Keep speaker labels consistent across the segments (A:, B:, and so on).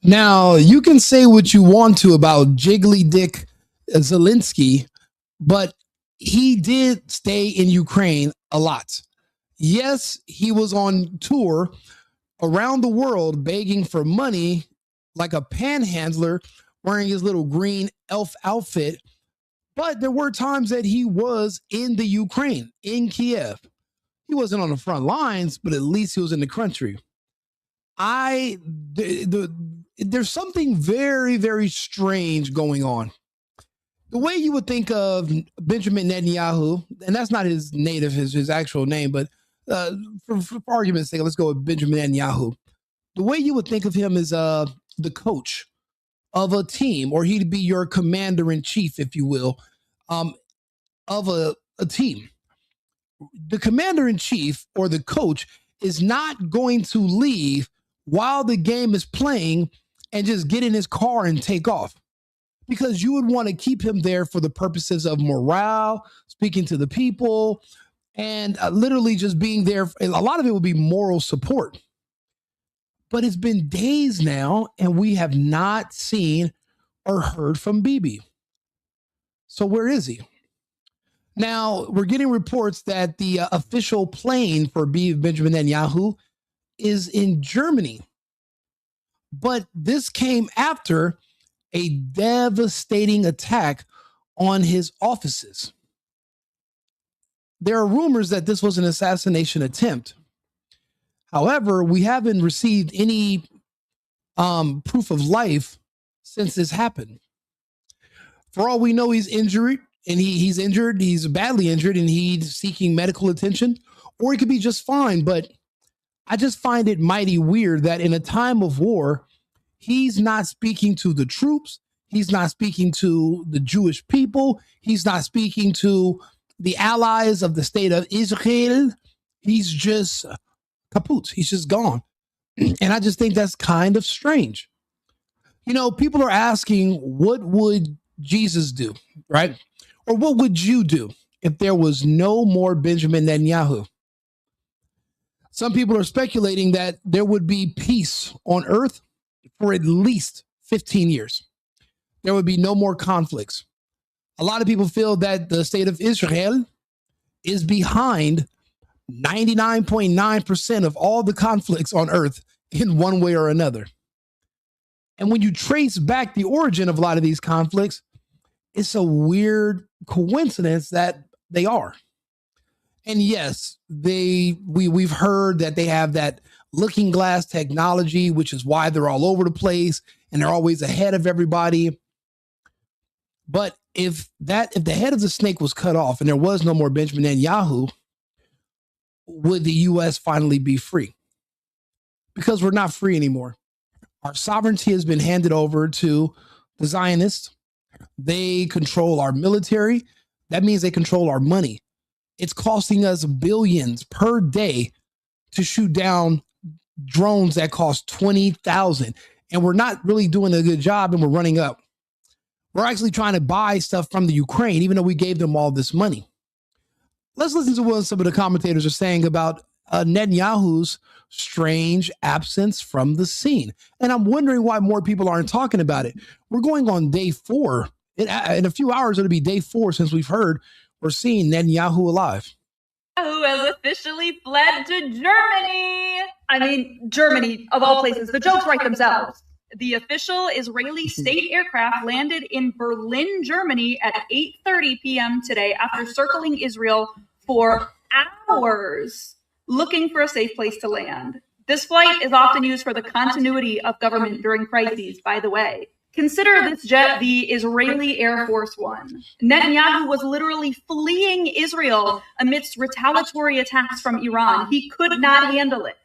A: Now, you can say what you want to about Jiggly Dick Zelensky, but he did stay in Ukraine a lot. Yes, he was on tour around the world begging for money like a panhandler wearing his little green elf outfit. But there were times that he was in the Ukraine, in Kiev. He wasn't on the front lines, but at least he was in the country. There's something very, very strange going on. The way you would think of Benjamin Netanyahu, and that's not his native, his actual name, but for argument's sake, let's go with Benjamin Netanyahu. The way you would think of him is the coach of a team, or he'd be your commander in chief, if you will, of a team. The commander in chief or the coach is not going to leave while the game is playing and just get in his car and take off, because you would want to keep him there for the purposes of morale, speaking to the people, and literally just being there. A lot of it would be moral support. But it's been days now, and we have not seen or heard from BIBI. So where is he? Now, we're getting reports that the official plane for Benjamin Netanyahu is in Germany. But this came after a devastating attack on his offices. There are rumors that this was an assassination attempt. However, we haven't received any proof of life since this happened. For all we know, he's injured, and he's injured. He's badly injured, and he's seeking medical attention, or he could be just fine. But I just find it mighty weird that in a time of war, he's not speaking to the troops. He's not speaking to the Jewish people. He's not speaking to the allies of the state of Israel. He's just kaput. He's just gone. And I just think that's kind of strange. You know, people are asking, what would Jesus do, right? Or what would you do if there was no more Benjamin Netanyahu? Some people are speculating that there would be peace on earth for at least 15 years. There would be no more conflicts. A lot of people feel that the state of Israel is behind 99.9% of all the conflicts on earth in one way or another. And when you trace back the origin of a lot of these conflicts, it's a weird coincidence that they are. And yes, we've heard that they have that looking glass technology, which is why they're all over the place and they're always ahead of everybody. But if the head of the snake was cut off and there was no more Benjamin Netanyahu, would the U.S. finally be free? Because we're not free anymore. Our sovereignty has been handed over to the Zionists. They control our military. That means they control our money. It's costing us billions per day to shoot down drones that cost 20,000. And we're not really doing a good job, and we're running up. We're actually trying to buy stuff from the Ukraine, even though we gave them all this money. Let's listen to what some of the commentators are saying about Netanyahu's strange absence from the scene. And I'm wondering why more people aren't talking about it. We're going on day 4. In a few hours, it'll be day 4 since we've heard or seen Netanyahu alive.
B: Who has officially fled to Germany. I mean, Germany, of all places. The jokes write themselves. The official Israeli state aircraft landed in Berlin, Germany at 8:30 p.m. today after circling Israel for hours, looking for a safe place to land. This flight is often used for the continuity of government during crises, by the way. Consider this jet the Israeli Air Force One. Netanyahu was literally fleeing Israel amidst retaliatory attacks from Iran. He could not handle it.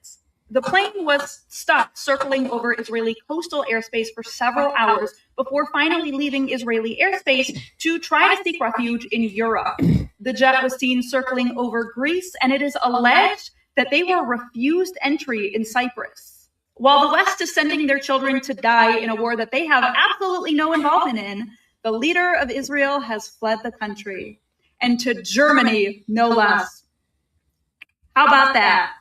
B: The plane was stuck circling over Israeli coastal airspace for several hours before finally leaving Israeli airspace to try to seek refuge in Europe. The jet was seen circling over Greece, and it is alleged that they were refused entry in Cyprus. While the West is sending their children to die in a war that they have absolutely no involvement in, the leader of Israel has fled the country, and to Germany, no less. How about that?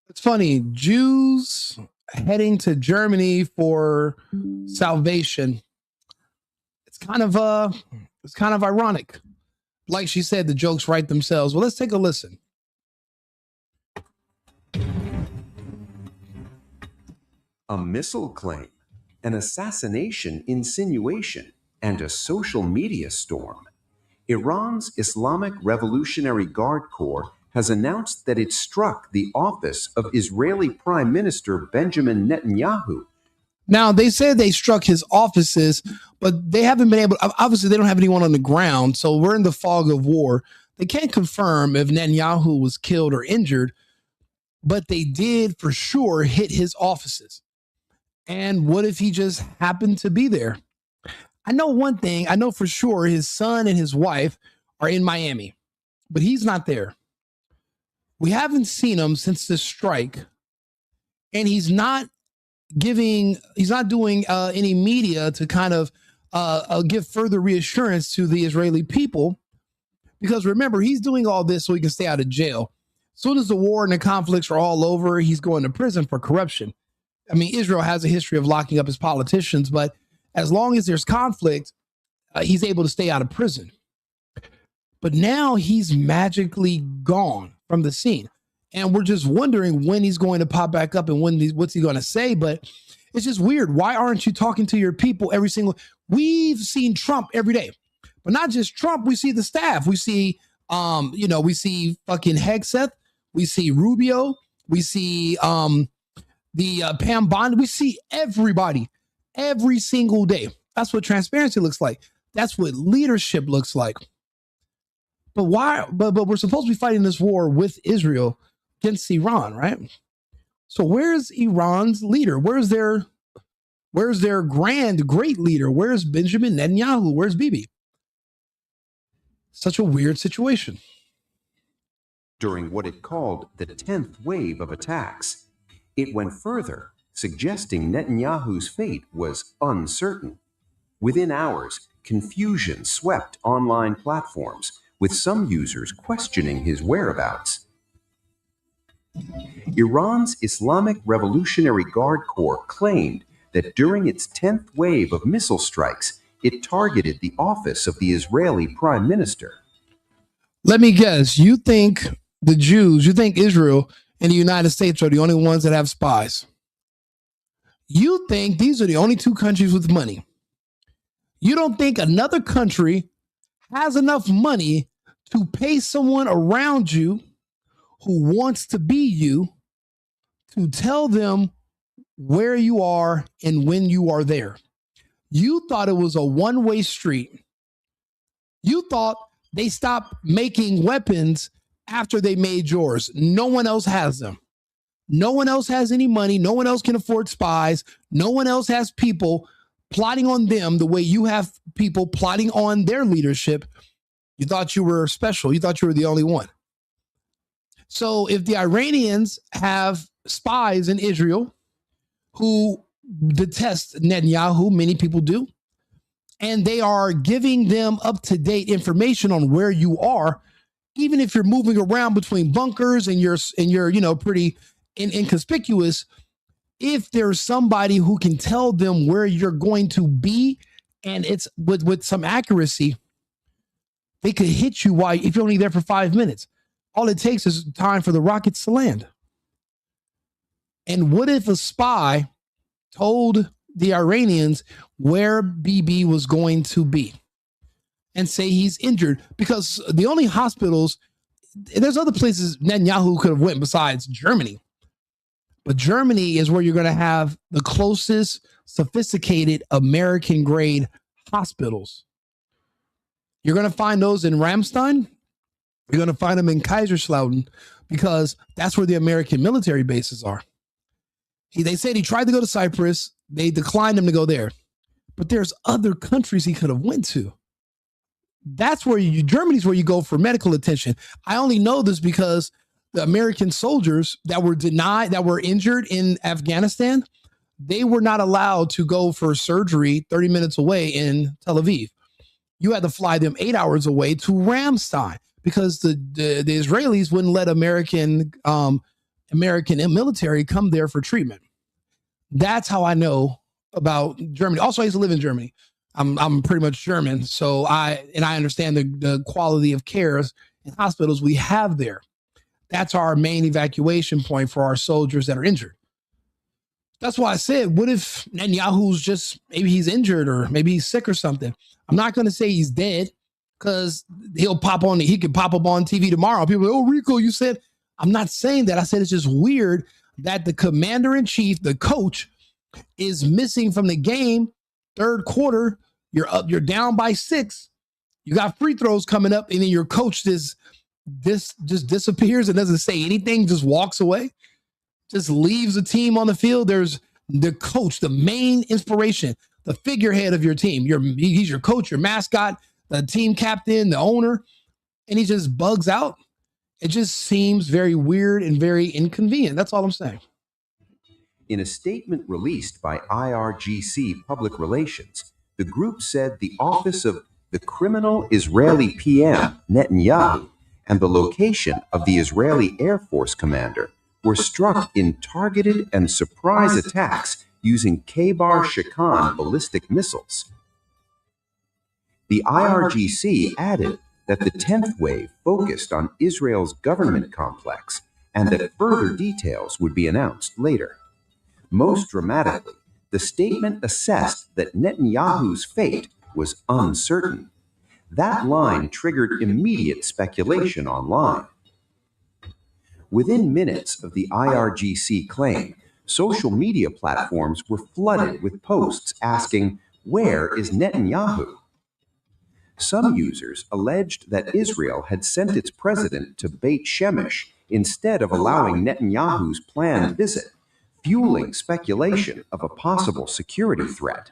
A: It's funny. Jews heading to Germany for salvation. It's kind of ironic. Like she said, the jokes write themselves. Well, let's take a listen.
C: A missile claim, an assassination insinuation, and a social media storm. Iran's Islamic Revolutionary Guard Corps has announced that it struck the office of Israeli Prime Minister Benjamin Netanyahu.
A: Now, they said they struck his offices, but they haven't been able to, obviously they don't have anyone on the ground, so we're in the fog of war. They can't confirm if Netanyahu was killed or injured, but they did for sure hit his offices. And what if he just happened to be there? I know one thing. I know for sure his son and his wife are in Miami, but he's not there. We haven't seen him since the strike, and he's not doing any media to kind of give further reassurance to the Israeli people. Because remember, he's doing all this so he can stay out of jail. As soon as the war and the conflicts are all over, he's going to prison for corruption. I mean, Israel has a history of locking up his politicians, but as long as there's conflict, he's able to stay out of prison. But now he's magically gone from the scene. And we're just wondering when he's going to pop back up and what's he going to say. But it's just weird. Why aren't you talking to your people every single? We've seen Trump every day, but not just Trump. We see the staff. We see, we see fucking Hegseth. We see Rubio. We see the Pam Bond. We see everybody every single day. That's what transparency looks like. That's what leadership looks like. But why? But we're supposed to be fighting this war with Israel against Iran, right? So where's Iran's leader? Where's their great leader? Where's Benjamin Netanyahu? Where's BIBI? Such a weird situation.
C: During what it called the 10th wave of attacks, it went further, suggesting Netanyahu's fate was uncertain. Within hours, confusion swept online platforms, with some users questioning his whereabouts. Iran's Islamic Revolutionary Guard Corps claimed that during its 10th wave of missile strikes, it targeted the office of the Israeli Prime Minister.
A: Let me guess, you think Israel and the United States are the only ones that have spies? You think these are the only two countries with money? You don't think another country has enough money to pay someone around you who wants to be you to tell them where you are and when you are there? You thought it was a one-way street. You thought they stopped making weapons after they made yours. No one else has them. No one else has any money. No one else can afford spies. No one else has people plotting on them the way you have people plotting on their leadership. You thought you were special. You thought you were the only one. So if the Iranians have spies in Israel who detest Netanyahu, many people do, and they are giving them up-to-date information on where you are, even if you're moving around between bunkers and you're pretty inconspicuous, if there's somebody who can tell them where you're going to be, and it's with some accuracy, they could hit you if you're only there for 5 minutes. All it takes is time for the rockets to land. And what if a spy told the Iranians where BIBI was going to be and say he's injured? Because the only hospitals, there's other places Netanyahu could have went besides Germany. But Germany is where you're going to have the closest sophisticated American grade hospitals. You're going to find those in Ramstein. You're going to find them in Kaiserslautern because that's where the American military bases are. They said he tried to go to Cyprus. They declined him to go there. But there's other countries he could have went to. That's where Germany's where you go for medical attention. I only know this because the American soldiers that were injured in Afghanistan, they were not allowed to go for surgery 30 minutes away in Tel Aviv. You had to fly them 8 hours away to Ramstein because the Israelis wouldn't let American military come there for treatment. That's how I know about Germany. Also, I used to live in Germany. I'm pretty much German, so I understand the quality of cares and hospitals we have there. That's our main evacuation point for our soldiers that are injured. That's why I said, what if Netanyahu's just, maybe he's injured or maybe he's sick or something? I'm not going to say he's dead because he could pop up on TV tomorrow. People are like, oh, Rico, you said. I'm not saying that. I said it's just weird that the commander in chief, the coach, is missing from the game. Third quarter, you're down by 6. You got free throws coming up, and then your coach just disappears and doesn't say anything, just walks away, just leaves the team on the field. There's the coach, the main inspiration, the figurehead of your team. He's your coach, your mascot, the team captain, the owner, and he just bugs out. It just seems very weird and very inconvenient. That's all I'm saying.
C: In a statement released by IRGC Public Relations, the group said the office of the criminal Israeli PM, Netanyahu, and the location of the Israeli Air Force commander were struck in targeted and surprise attacks using K-bar Shakan ballistic missiles. The IRGC added that the 10th wave focused on Israel's government complex and that further details would be announced later. Most dramatically, the statement assessed that Netanyahu's fate was uncertain. That line triggered immediate speculation online. Within minutes of the IRGC claim, social media platforms were flooded with posts asking, "Where is Netanyahu?" Some users alleged that Israel had sent its president to Beit Shemesh instead of allowing Netanyahu's planned visit, fueling speculation of a possible security threat.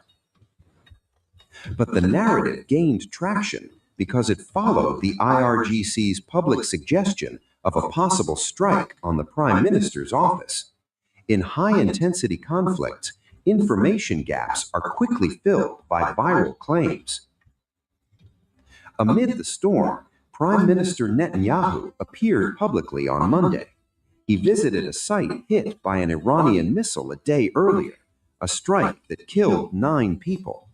C: But the narrative gained traction because it followed the IRGC's public suggestion of a possible strike on the Prime Minister's office. In high-intensity conflicts, information gaps are quickly filled by viral claims. Amid the storm, Prime Minister Netanyahu appeared publicly on Monday. He visited a site hit by an Iranian missile a day earlier, a strike that killed 9 people.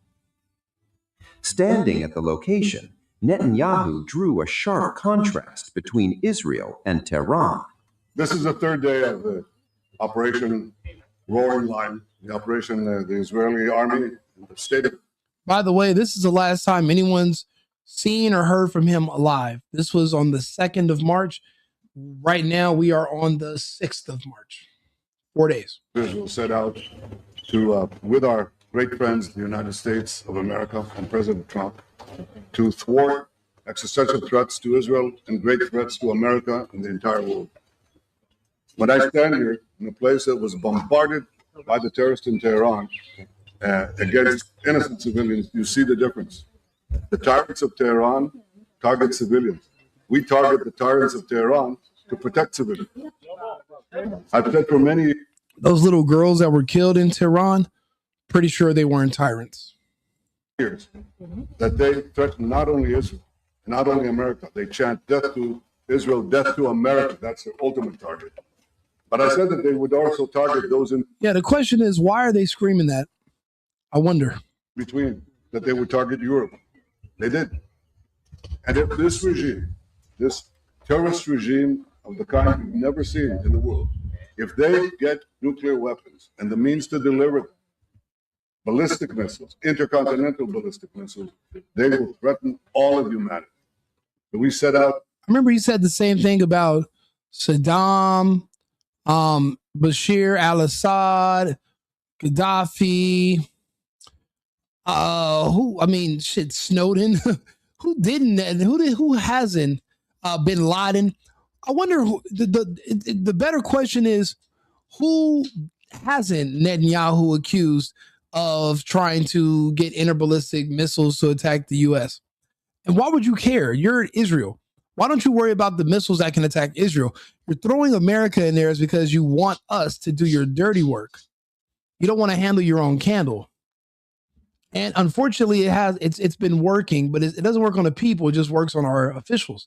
C: Standing at the location, Netanyahu drew a sharp contrast between Israel and Tehran.
D: This is the 3rd day of the Operation Roaring Lion, the operation the Israeli army, the state of...
A: By the way, this is the last time anyone's seen or heard from him alive. This was on the 2nd of March. Right now, we are on the 6th of March. 4 days.
D: Israel set out to, with our great friends, the United States of America and President Trump, to thwart existential threats to Israel and great threats to America and the entire world. When I stand here in a place that was bombarded by the terrorists in Tehran against innocent civilians, you see the difference. The tyrants of Tehran target civilians. We target the tyrants of Tehran to protect civilians. I've said for many years,
A: those little girls that were killed in Tehran, pretty sure they weren't tyrants.
D: That they threaten not only Israel, not only America. They chant death to Israel, death to America. That's their ultimate target. But I said that they would also target those in...
A: Yeah, the question is, why are they screaming that? I wonder.
D: Between, that they would target Europe. They did. And if this regime, this terrorist regime of the kind we've never seen in the world, if they get nuclear weapons and the means to deliver them, ballistic missiles, intercontinental ballistic missiles, they will threaten all of humanity. So we set out...
A: I remember he said the same thing about Saddam, Bashir al-Assad, Gaddafi, Snowden. Who hasn't? Bin Laden. I wonder who, the better question is, who hasn't Netanyahu accused of trying to get interballistic missiles to attack the U.S.? And why would you care? You're Israel. Why don't you worry about the missiles that can attack Israel? You're throwing America in there is because you want us to do your dirty work. You don't want to handle your own candle. And unfortunately, it's been working, but it doesn't work on the people. It just works on our officials.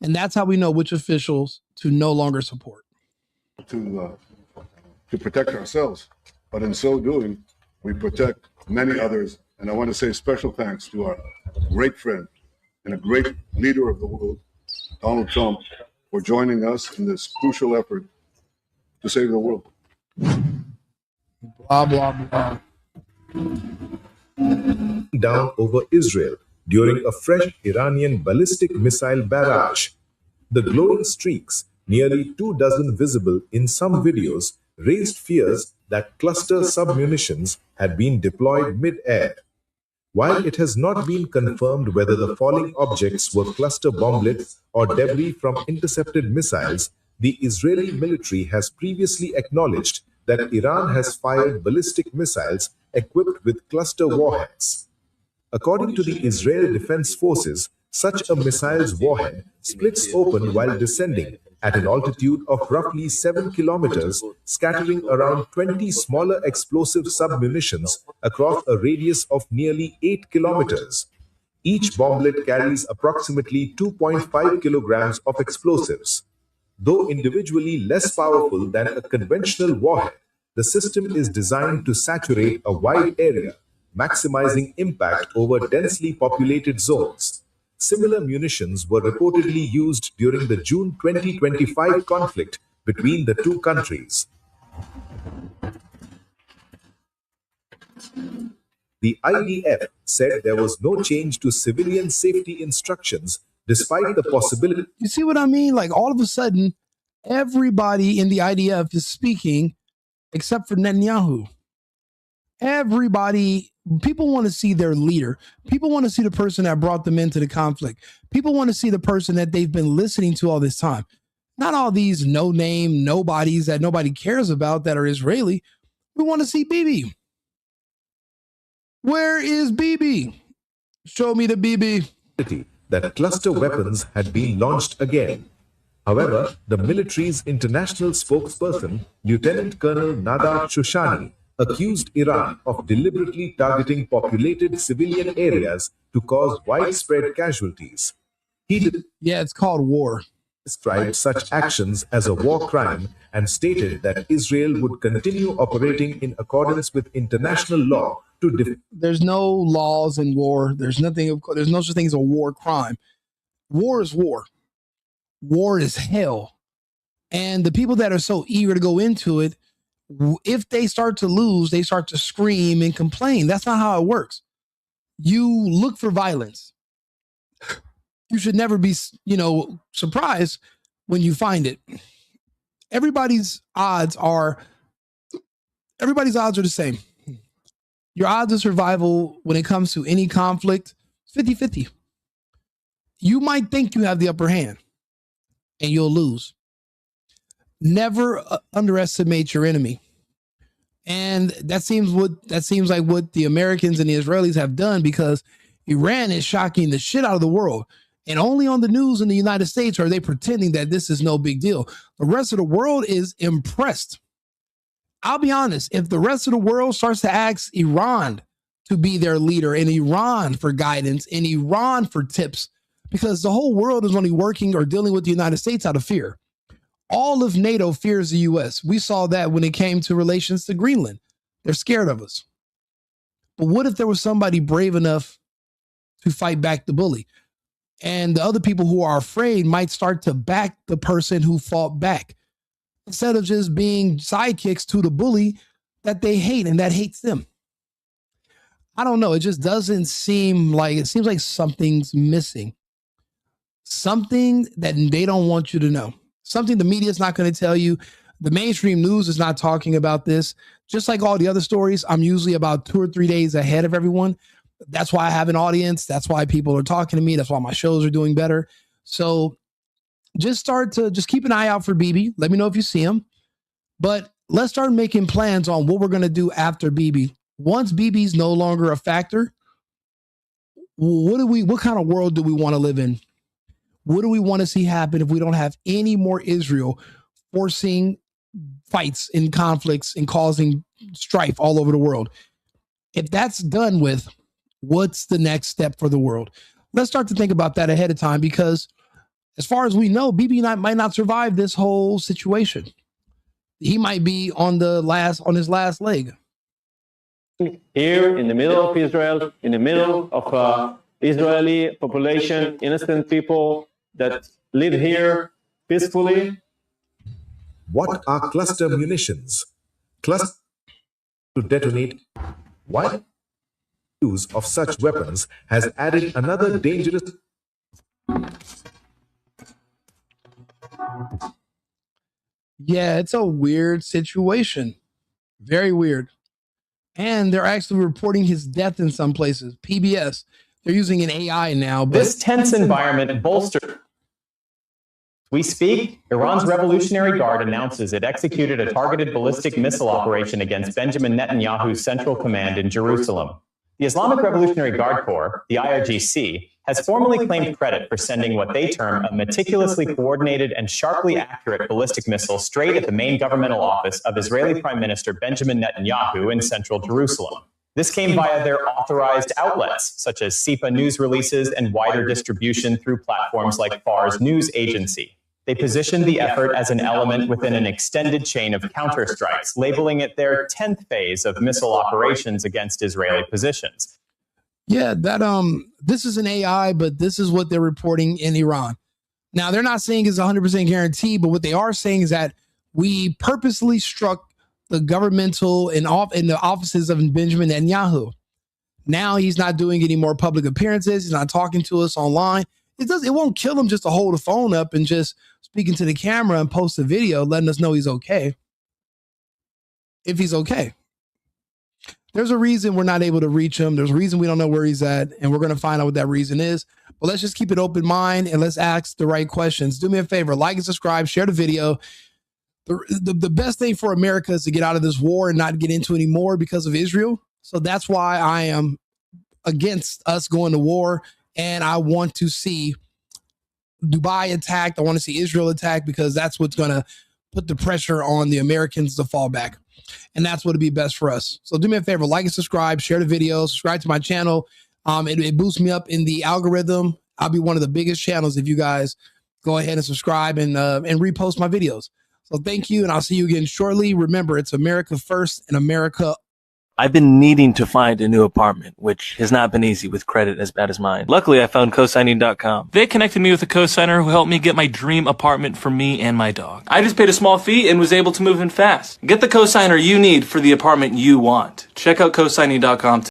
A: And that's how we know which officials to no longer support.
D: To protect ourselves. but in so doing, we protect many others. And I want to say special thanks to our great friend and a great leader of the world, Donald Trump, for joining us in this crucial effort to save the world.
A: Blah, blah, blah.
E: Down over Israel during a fresh Iranian ballistic missile barrage. The glowing streaks, nearly 24 visible in some videos, raised fears that cluster submunitions had been deployed mid-air. While it has not been confirmed whether the falling objects were cluster bomblets or debris from intercepted missiles, the Israeli military has previously acknowledged that Iran has fired ballistic missiles equipped with cluster warheads. According to the Israel Defense Forces, such a missile's warhead splits open while descending at an altitude of roughly 7 kilometers, scattering around 20 smaller explosive submunitions across a radius of nearly 8 kilometers. Each bomblet carries approximately 2.5 kilograms of explosives. Though individually less powerful than a conventional warhead, the system is designed to saturate a wide area, maximizing impact over densely populated zones. Similar munitions were reportedly used during the June 2025 conflict between the two countries. The IDF said there was no change to civilian safety instructions despite the possibility.
A: You see what I mean? Like all of a sudden, everybody in the IDF is speaking except for Netanyahu. Everybody, people want to see their leader. People want to see the person that brought them into the conflict. People want to see the person that they've been listening to all this time. Not all these no-name nobodies that nobody cares about that are Israeli. We want to see BIBI. Where is BIBI? Show me the BIBI.
E: That cluster weapons had been launched again. However, the military's international spokesperson, Lieutenant Colonel Nadav Shoshani, accused Iran of deliberately targeting populated civilian areas to cause widespread casualties. He
A: it's called war.
E: Described such actions as a war crime and stated that Israel would continue operating in accordance with international law to
A: There's no laws in war. There's no such thing as a war crime. War is war. War is hell. And the people that are so eager to go into it, if they start to lose, they start to scream and complain. That's not how it works. You look for violence. You should never be, surprised when you find it. Everybody's odds are the same. Your odds of survival when it comes to any conflict, 50-50. You might think you have the upper hand and you'll lose. Never underestimate your enemy. And that seems like what the Americans and the Israelis have done, because Iran is shocking the shit out of the world. And only on the news in the United States are they pretending that this is no big deal. The rest of the world is impressed. I'll be honest, if the rest of the world starts to ask Iran to be their leader, and Iran for guidance, and Iran for tips, because the whole world is only working or dealing with the United States out of fear. All of NATO fears the U.S. We saw that when it came to relations to Greenland. They're scared of us. But what if there was somebody brave enough to fight back the bully? And the other people who are afraid might start to back the person who fought back, instead of just being sidekicks to the bully that they hate and that hates them. I don't know. It just doesn't seem like, it seems like something's missing. Something that they don't want you to know. Something the media is not going to tell you. The mainstream news is not talking about this. Just like all the other stories, I'm usually about 2 or 3 days ahead of everyone. That's why I have an audience. That's why people are talking to me. That's why my shows are doing better. So just keep an eye out for BIBI. Let me know if you see him. But let's start making plans on what we're going to do after BIBI. Once BIBI's no longer a factor, what kind of world do we want to live in? What do we want to see happen if we don't have any more Israel forcing fights and conflicts and causing strife all over the world? If that's done with, what's the next step for the world? Let's start to think about that ahead of time, because as far as we know, BIBI might not survive this whole situation. he might be on his last leg.
F: Here in the middle of Israel, in the middle of Israeli population, innocent people that live here peacefully.
E: What are cluster munitions? Cluster to detonate. Why use of such weapons has added another dangerous.
A: Yeah, it's a weird situation. Very weird. And they're actually reporting his death in some places. PBS. They're using an AI now. But
G: this tense environment bolstered. We speak, Iran's Revolutionary Guard announces it executed a targeted ballistic missile operation against Benjamin Netanyahu's Central Command in Jerusalem. The Islamic Revolutionary Guard Corps, the IRGC, has formally claimed credit for sending what they term a meticulously coordinated and sharply accurate ballistic missile straight at the main governmental office of Israeli Prime Minister Benjamin Netanyahu in central Jerusalem. This came via their authorized outlets, such as SIPA news releases and wider distribution through platforms like Fars News Agency. They positioned the effort as an element within an extended chain of counterstrikes, labeling it their 10th phase of missile operations against Israeli positions.
A: Yeah, this is an AI, but this is what they're reporting in Iran. Now, they're not saying it's 100% guaranteed, but what they are saying is that we purposely struck the governmental in the offices of Benjamin Netanyahu. Now he's not doing any more public appearances. He's not talking to us online. It won't kill him just to hold the phone up and just speaking to the camera and post a video letting us know he's okay. If he's okay. There's a reason we're not able to reach him. There's a reason we don't know where he's at, and we're going to find out what that reason is. But let's just keep an open mind and let's ask the right questions. Do me a favor, like and subscribe, share the video. The best thing for America is to get out of this war and not get into any more because of Israel. So that's why I am against us going to war, and I want to see Dubai attacked. I want to see Israel attacked because that's what's going to put the pressure on the Americans to fall back. And that's what would be best for us. So do me a favor, like and subscribe, share the video, subscribe to my channel. It boosts me up in the algorithm. I'll be one of the biggest channels if you guys go ahead and subscribe and repost my videos. So thank you, and I'll see you again shortly. Remember, it's America first and America.
H: I've been needing to find a new apartment, which has not been easy with credit as bad as mine. Luckily, I found cosigning.com. They connected me with a cosigner who helped me get my dream apartment for me and my dog. I just paid a small fee and was able to move in fast. Get the cosigner you need for the apartment you want. Check out cosigning.com.